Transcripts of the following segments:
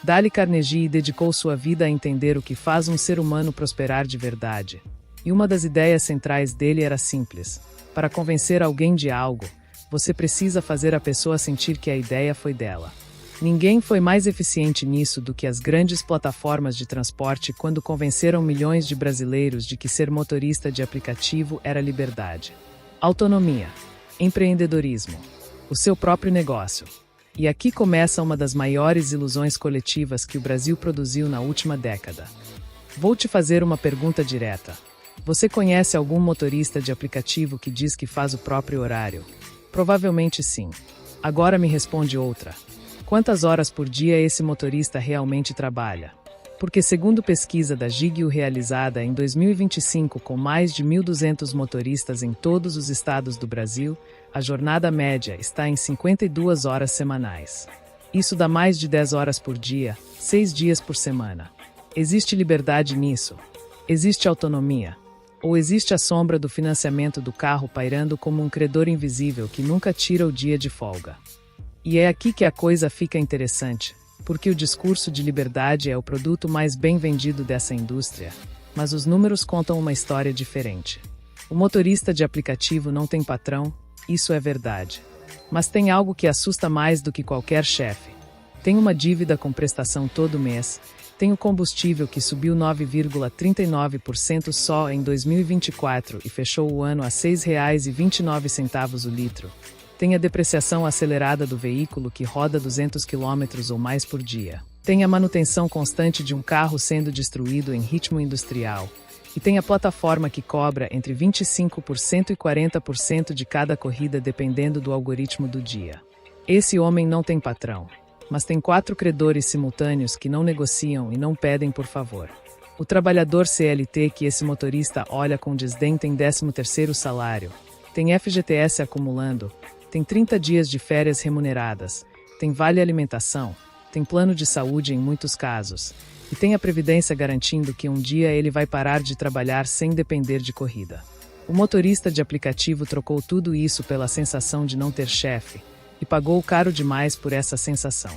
Dale Carnegie dedicou sua vida a entender o que faz um ser humano prosperar de verdade. E uma das ideias centrais dele era simples: para convencer alguém de algo, você precisa fazer a pessoa sentir que a ideia foi dela. Ninguém foi mais eficiente nisso do que as grandes plataformas de transporte quando convenceram milhões de brasileiros de que ser motorista de aplicativo era liberdade, autonomia, empreendedorismo, o seu próprio negócio. E aqui começa uma das maiores ilusões coletivas que o Brasil produziu na última década. Vou te fazer uma pergunta direta. Você conhece algum motorista de aplicativo que diz que faz o próprio horário? Provavelmente sim. Agora me responde outra. Quantas horas por dia esse motorista realmente trabalha? Porque segundo pesquisa da Gigio realizada em 2025 com mais de 1.200 motoristas em todos os estados do Brasil, a jornada média está em 52 horas semanais. Isso dá mais de 10 horas por dia, 6 dias por semana. Existe liberdade nisso? Existe autonomia? Ou existe a sombra do financiamento do carro pairando como um credor invisível que nunca tira o dia de folga? E é aqui que a coisa fica interessante, porque o discurso de liberdade é o produto mais bem vendido dessa indústria, mas os números contam uma história diferente. O motorista de aplicativo não tem patrão, isso é verdade. Mas tem algo que assusta mais do que qualquer chefe. Tem uma dívida com prestação todo mês, tem o combustível que subiu 9,39% só em 2024 e fechou o ano a R$ 6,29 o litro. Tem a depreciação acelerada do veículo que roda 200 km ou mais por dia. Tem a manutenção constante de um carro sendo destruído em ritmo industrial. E tem a plataforma que cobra entre 25% e 40% de cada corrida dependendo do algoritmo do dia. Esse homem não tem patrão, mas tem 4 credores simultâneos que não negociam e não pedem por favor. O trabalhador CLT que esse motorista olha com desdém tem 13º salário, tem FGTS acumulando, tem 30 dias de férias remuneradas, tem vale alimentação, tem plano de saúde em muitos casos, e tem a previdência garantindo que um dia ele vai parar de trabalhar sem depender de corrida. O motorista de aplicativo trocou tudo isso pela sensação de não ter chefe, e pagou caro demais por essa sensação.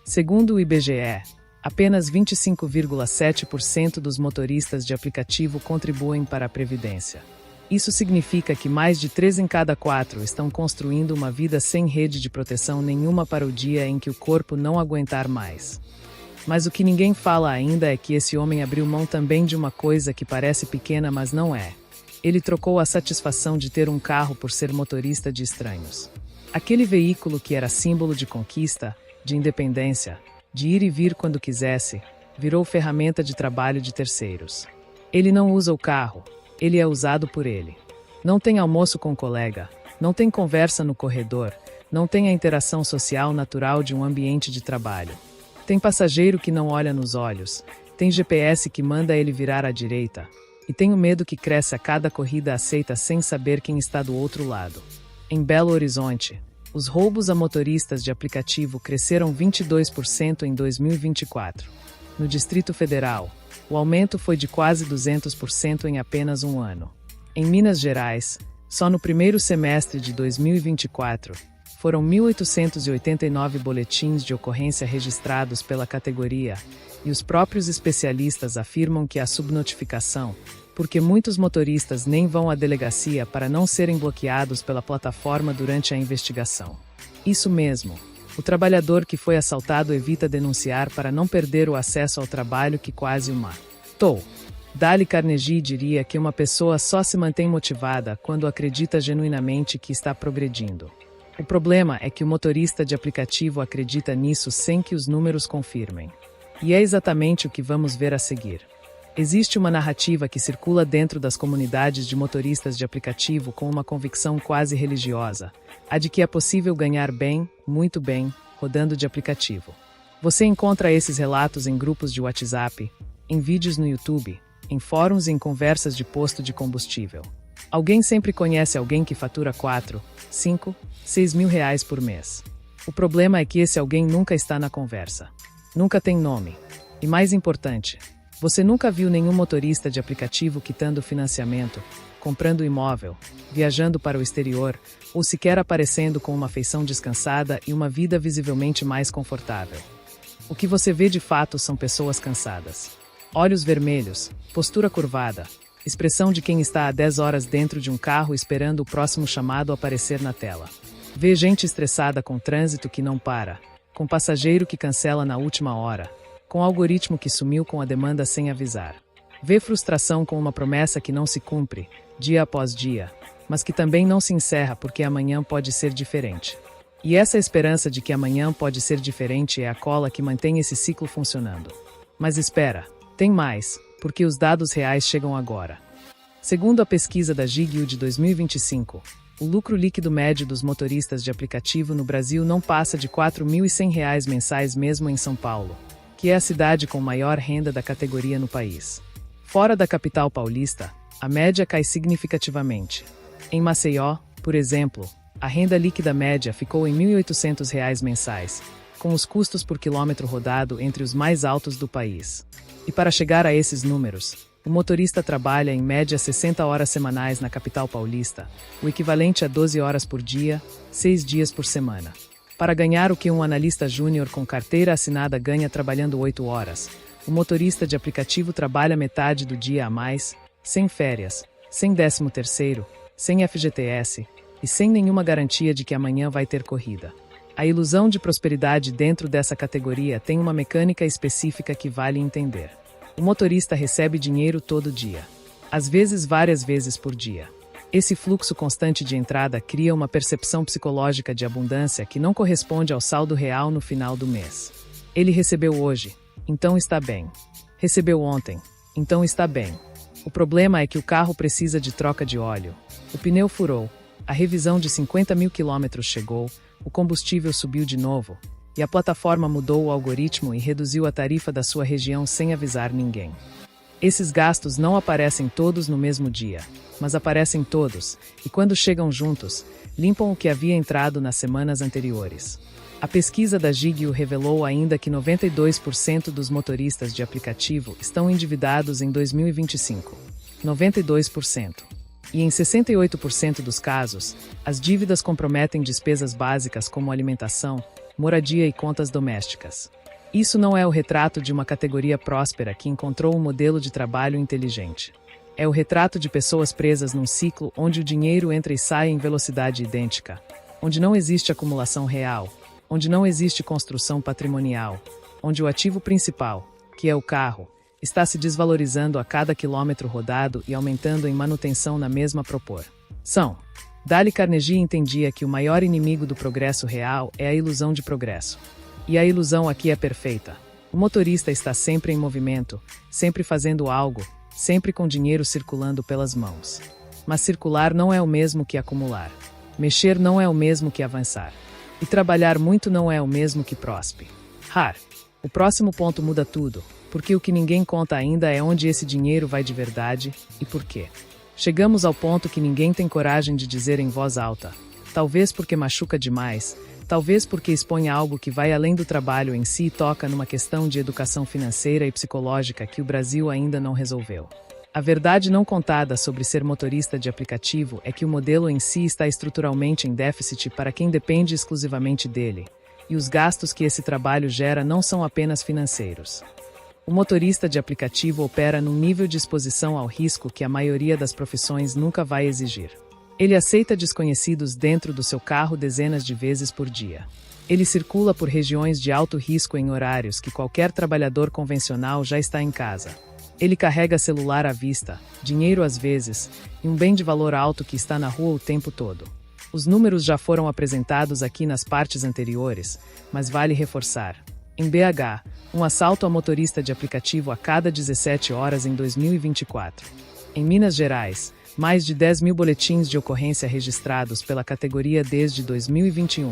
Segundo o IBGE, apenas 25,7% dos motoristas de aplicativo contribuem para a previdência. Isso significa que mais de 3 em cada 4 estão construindo uma vida sem rede de proteção nenhuma para o dia em que o corpo não aguentar mais. Mas o que ninguém fala ainda é que esse homem abriu mão também de uma coisa que parece pequena, mas não é. Ele trocou a satisfação de ter um carro por ser motorista de estranhos. Aquele veículo que era símbolo de conquista, de independência, de ir e vir quando quisesse, virou ferramenta de trabalho de terceiros. Ele não usa o carro, ele é usado por ele. Não tem almoço com o colega, não tem conversa no corredor, não tem a interação social natural de um ambiente de trabalho. Tem passageiro que não olha nos olhos, tem GPS que manda ele virar à direita, e tem o medo que cresce a cada corrida aceita sem saber quem está do outro lado. Em Belo Horizonte, os roubos a motoristas de aplicativo cresceram 22% em 2024. No Distrito Federal, o aumento foi de quase 200% em apenas um ano. Em Minas Gerais, só no primeiro semestre de 2024, foram 1.889 boletins de ocorrência registrados pela categoria, e os próprios especialistas afirmam que há subnotificação, porque muitos motoristas nem vão à delegacia para não serem bloqueados pela plataforma durante a investigação. Isso mesmo. O trabalhador que foi assaltado evita denunciar para não perder o acesso ao trabalho que quase o matou. Dale Carnegie diria que uma pessoa só se mantém motivada quando acredita genuinamente que está progredindo. O problema é que o motorista de aplicativo acredita nisso sem que os números confirmem. E é exatamente o que vamos ver a seguir. Existe uma narrativa que circula dentro das comunidades de motoristas de aplicativo com uma convicção quase religiosa, a de que é possível ganhar bem, muito bem, rodando de aplicativo. Você encontra esses relatos em grupos de WhatsApp, em vídeos no YouTube, em fóruns e em conversas de posto de combustível. Alguém sempre conhece alguém que fatura 4, 5, 6 mil reais por mês. O problema é que esse alguém nunca está na conversa. Nunca tem nome. E mais importante, você nunca viu nenhum motorista de aplicativo quitando financiamento, comprando imóvel, viajando para o exterior, ou sequer aparecendo com uma feição descansada e uma vida visivelmente mais confortável. O que você vê de fato são pessoas cansadas. Olhos vermelhos, postura curvada, expressão de quem está há 10 horas dentro de um carro esperando o próximo chamado aparecer na tela. Vê gente estressada com trânsito que não para, com passageiro que cancela na última hora, com algoritmo que sumiu com a demanda sem avisar. Vê frustração com uma promessa que não se cumpre, dia após dia, mas que também não se encerra porque amanhã pode ser diferente. E essa esperança de que amanhã pode ser diferente é a cola que mantém esse ciclo funcionando. Mas espera, tem mais, porque os dados reais chegam agora. Segundo a pesquisa da Gigio de 2025, o lucro líquido médio dos motoristas de aplicativo no Brasil não passa de R$ 4.100 mensais mesmo em São Paulo, que é a cidade com maior renda da categoria no país. Fora da capital paulista, a média cai significativamente. Em Maceió, por exemplo, a renda líquida média ficou em R$ 1.800 mensais, com os custos por quilômetro rodado entre os mais altos do país. E para chegar a esses números, o motorista trabalha em média 60 horas semanais na capital paulista, o equivalente a 12 horas por dia, 6 dias por semana. Para ganhar o que um analista júnior com carteira assinada ganha trabalhando 8 horas, o motorista de aplicativo trabalha metade do dia a mais, sem férias, sem 13º, sem FGTS e sem nenhuma garantia de que amanhã vai ter corrida. A ilusão de prosperidade dentro dessa categoria tem uma mecânica específica que vale entender. O motorista recebe dinheiro todo dia, às vezes várias vezes por dia. Esse fluxo constante de entrada cria uma percepção psicológica de abundância que não corresponde ao saldo real no final do mês. Ele recebeu hoje, então está bem. Recebeu ontem, então está bem. O problema é que o carro precisa de troca de óleo. O pneu furou, a revisão de 50 mil quilômetros chegou, o combustível subiu de novo, e a plataforma mudou o algoritmo e reduziu a tarifa da sua região sem avisar ninguém. Esses gastos não aparecem todos no mesmo dia, mas aparecem todos, e quando chegam juntos, limpam o que havia entrado nas semanas anteriores. A pesquisa da Gigio revelou ainda que 92% dos motoristas de aplicativo estão endividados em 2025. 92%. E em 68% dos casos, as dívidas comprometem despesas básicas como alimentação, moradia e contas domésticas. Isso não é o retrato de uma categoria próspera que encontrou um modelo de trabalho inteligente. É o retrato de pessoas presas num ciclo onde o dinheiro entra e sai em velocidade idêntica, onde não existe acumulação real, onde não existe construção patrimonial, onde o ativo principal, que é o carro, está se desvalorizando a cada quilômetro rodado e aumentando em manutenção na mesma proporção. Dale Carnegie entendia que o maior inimigo do progresso real é a ilusão de progresso. E a ilusão aqui é perfeita. O motorista está sempre em movimento, sempre fazendo algo, sempre com dinheiro circulando pelas mãos. Mas circular não é o mesmo que acumular. Mexer não é o mesmo que avançar. E trabalhar muito não é o mesmo que prosperar. O próximo ponto muda tudo, porque o que ninguém conta ainda é onde esse dinheiro vai de verdade e por quê. Chegamos ao ponto que ninguém tem coragem de dizer em voz alta, talvez porque machuca demais, talvez porque expõe algo que vai além do trabalho em si e toca numa questão de educação financeira e psicológica que o Brasil ainda não resolveu. A verdade não contada sobre ser motorista de aplicativo é que o modelo em si está estruturalmente em déficit para quem depende exclusivamente dele, e os gastos que esse trabalho gera não são apenas financeiros. O motorista de aplicativo opera num nível de exposição ao risco que a maioria das profissões nunca vai exigir. Ele aceita desconhecidos dentro do seu carro dezenas de vezes por dia. Ele circula por regiões de alto risco em horários que qualquer trabalhador convencional já está em casa. Ele carrega celular à vista, dinheiro às vezes, e um bem de valor alto que está na rua o tempo todo. Os números já foram apresentados aqui nas partes anteriores, mas vale reforçar. Em BH, um assalto a motorista de aplicativo a cada 17 horas em 2024. Em Minas Gerais, mais de 10 mil boletins de ocorrência registrados pela categoria desde 2021,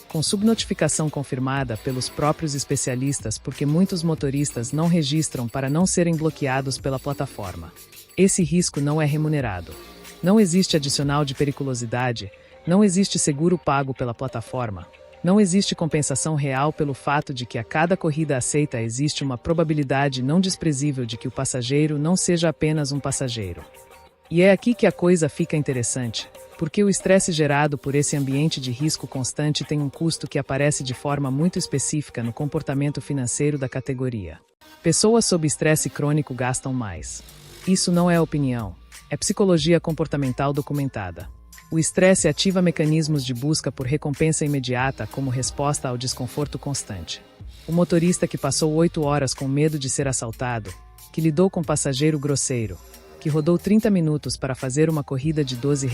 com subnotificação confirmada pelos próprios especialistas porque muitos motoristas não registram para não serem bloqueados pela plataforma. Esse risco não é remunerado. Não existe adicional de periculosidade, não existe seguro pago pela plataforma. Não existe compensação real pelo fato de que a cada corrida aceita existe uma probabilidade não desprezível de que o passageiro não seja apenas um passageiro. E é aqui que a coisa fica interessante. Porque o estresse gerado por esse ambiente de risco constante tem um custo que aparece de forma muito específica no comportamento financeiro da categoria. Pessoas sob estresse crônico gastam mais. Isso não é opinião, é psicologia comportamental documentada. O estresse ativa mecanismos de busca por recompensa imediata como resposta ao desconforto constante. O motorista que passou 8 horas com medo de ser assaltado, que lidou com passageiro grosseiro, que rodou 30 minutos para fazer uma corrida de R$ 12,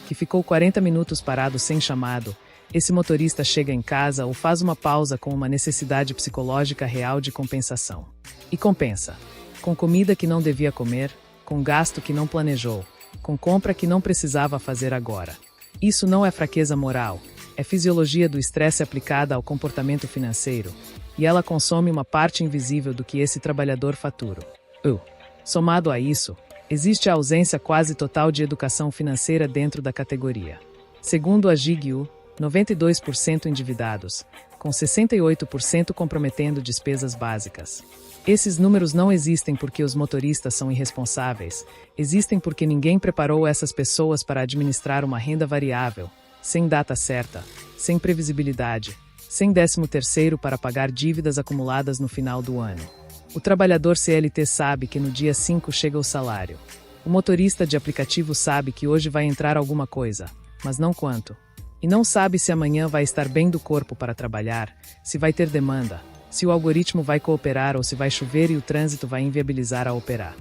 que ficou 40 minutos parado sem chamado, esse motorista chega em casa ou faz uma pausa com uma necessidade psicológica real de compensação. E compensa. Com comida que não devia comer, com gasto que não planejou, com compra que não precisava fazer agora. Isso não é fraqueza moral, é fisiologia do estresse aplicada ao comportamento financeiro, e ela consome uma parte invisível do que esse trabalhador fatura. Somado a isso, existe a ausência quase total de educação financeira dentro da categoria. Segundo a GIGU, 92% endividados, com 68% comprometendo despesas básicas. Esses números não existem porque os motoristas são irresponsáveis, existem porque ninguém preparou essas pessoas para administrar uma renda variável, sem data certa, sem previsibilidade, sem 13º para pagar dívidas acumuladas no final do ano. O trabalhador CLT sabe que no dia 5 chega o salário. O motorista de aplicativo sabe que hoje vai entrar alguma coisa, mas não quanto. E não sabe se amanhã vai estar bem do corpo para trabalhar, se vai ter demanda, se o algoritmo vai cooperar ou se vai chover e o trânsito vai inviabilizar a operar.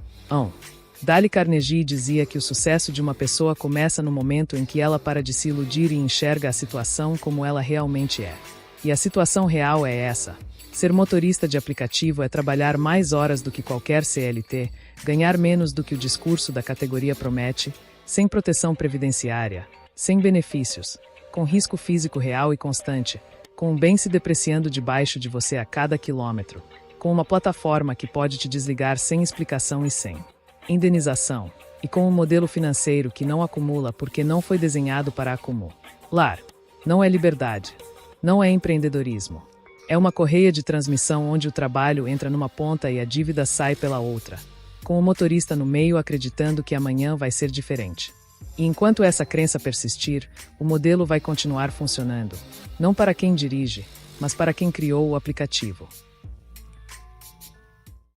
Dale Carnegie dizia que o sucesso de uma pessoa começa no momento em que ela para de se iludir e enxerga a situação como ela realmente é. E a situação real é essa. Ser motorista de aplicativo é trabalhar mais horas do que qualquer CLT, ganhar menos do que o discurso da categoria promete, sem proteção previdenciária, sem benefícios, com risco físico real e constante, com o bem se depreciando debaixo de você a cada quilômetro, com uma plataforma que pode te desligar sem explicação e sem indenização, e com um modelo financeiro que não acumula porque não foi desenhado para acumular. Não é liberdade. Não é empreendedorismo. É uma correia de transmissão onde o trabalho entra numa ponta e a dívida sai pela outra, com o motorista no meio acreditando que amanhã vai ser diferente. E enquanto essa crença persistir, o modelo vai continuar funcionando, não para quem dirige, mas para quem criou o aplicativo.